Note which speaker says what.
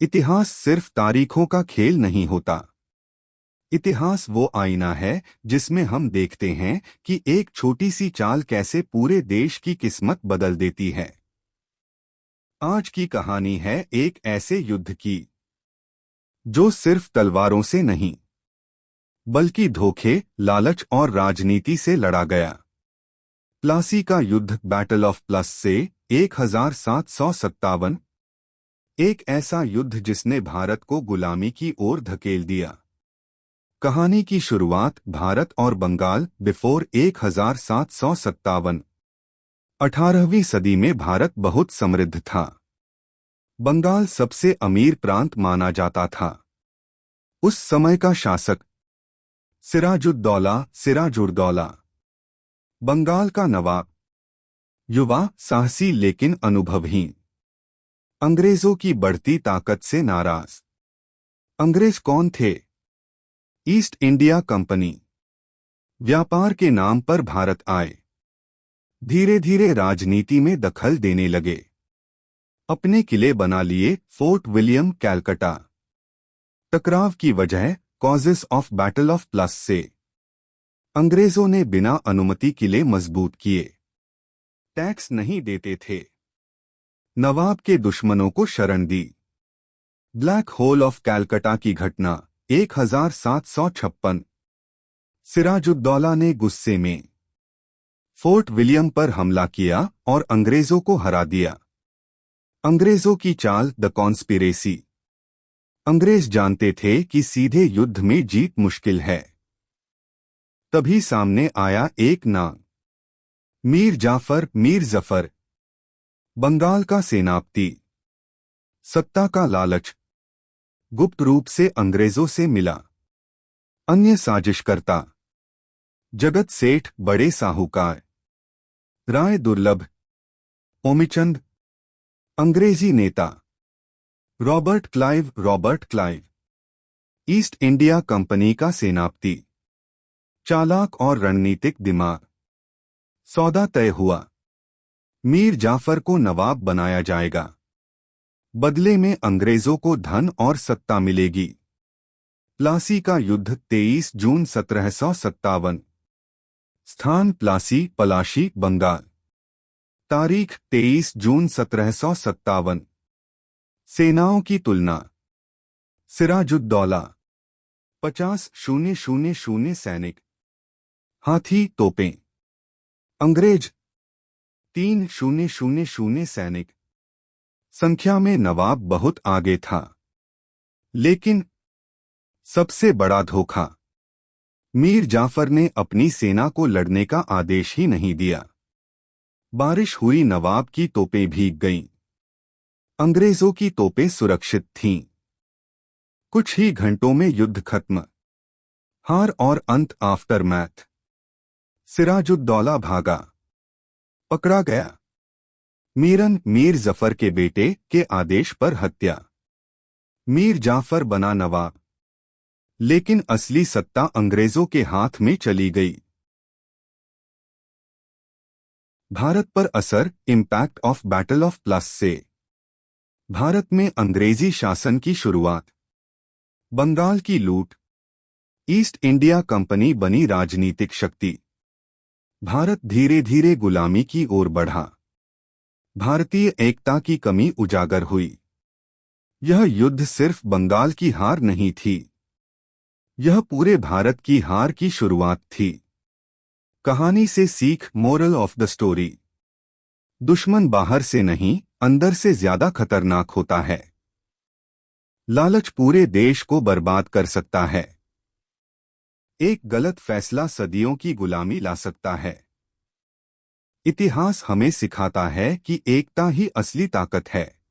Speaker 1: इतिहास सिर्फ तारीखों का खेल नहीं होता। इतिहास वो आईना है जिसमें हम देखते हैं कि एक छोटी सी चाल कैसे पूरे देश की किस्मत बदल देती है। आज की कहानी है एक ऐसे युद्ध की जो सिर्फ तलवारों से नहीं बल्कि धोखे, लालच और राजनीति से लड़ा गया। प्लासी का युद्ध, बैटल ऑफ प्लस से 1757। एक ऐसा युद्ध जिसने भारत को गुलामी की ओर धकेल दिया। कहानी की शुरुआत भारत और बंगाल बिफोर 1757। 18वीं सदी में भारत बहुत समृद्ध था। बंगाल सबसे अमीर प्रांत माना जाता था। उस समय का शासक सिराजुद्दौला, बंगाल का नवाब, युवा, साहसी लेकिन अनुभवहीन, अंग्रेजों की बढ़ती ताकत से नाराज। अंग्रेज कौन थे? East India company. व्यापार के नाम पर भारत आए। धीरे धीरे राजनीति में दखल देने लगे। अपने किले बना लिए, फोर्ट विलियम, कैलकटा। टकराव की वजह, causes of battle of plus से। अंग्रेजों ने बिना अनुमति किले मजबूत किए। टैक्स नहीं देते थे। नवाब के दुश्मनों को शरण दी। ब्लैक होल ऑफ कैलकटा की घटना 1756। सिराजुद्दौला ने गुस्से में फोर्ट विलियम पर हमला किया और अंग्रेजों को हरा दिया। अंग्रेजों की चाल, द कॉन्स्पिरेसी। अंग्रेज जानते थे कि सीधे युद्ध में जीत मुश्किल है। तभी सामने आया एक नाम, मीर जफर, बंगाल का सेनापति। सत्ता का लालच, गुप्त रूप से अंग्रेजों से मिला। अन्य साजिशकर्ता, जगत सेठ, बड़े साहूकार, राय दुर्लभ, ओमिचंद। अंग्रेजी नेता, Robert Clive, east India company का सेनापति। चालाक और रणनीतिक दिमाग। सौदा तय हुआ। मीर जाफर को नवाब बनाया जाएगा। बदले में अंग्रेजों को धन और सत्ता मिलेगी। प्लासी का युद्ध, 23 जून 1757। स्थान प्लासी, पलाशी, बंगाल। तारीख 23 जून 1757। सेनाओं की तुलना। सिराजुद्दौला 50,000 सैनिक, हाथी, तोपें। अंग्रेज 3,000 सैनिक। संख्या में नवाब बहुत आगे था। लेकिन सबसे बड़ा धोखा, मीर जाफर ने अपनी सेना को लड़ने का आदेश ही नहीं दिया। बारिश हुई, नवाब की तोपें भीग गईं। अंग्रेजों की तोपें सुरक्षित थीं। कुछ ही घंटों में युद्ध खत्म। हार और अंत, आफ्टर मैथ। सिराजुद्दौला भागा, पकड़ा गया। मीर जफर के बेटे के आदेश पर हत्या। मीर जाफर बना नवाब, लेकिन असली सत्ता अंग्रेजों के हाथ में चली गई। भारत पर असर, impact of battle of plus से। भारत में अंग्रेजी शासन की शुरुआत। बंगाल की लूट। ईस्ट इंडिया कंपनी बनी राजनीतिक शक्ति। भारत धीरे धीरे गुलामी की ओर बढ़ा। भारतीय एकता की कमी उजागर हुई। यह युद्ध सिर्फ बंगाल की हार नहीं थी, यह पूरे भारत की हार की शुरुआत थी। कहानी से सीख, मोरल ऑफ द स्टोरी। दुश्मन बाहर से नहीं, अंदर से ज्यादा खतरनाक होता है। लालच पूरे देश को बर्बाद कर सकता है। एक गलत फैसला सदियों की गुलामी ला सकता है। इतिहास हमें सिखाता है कि एकता ही असली ताकत है।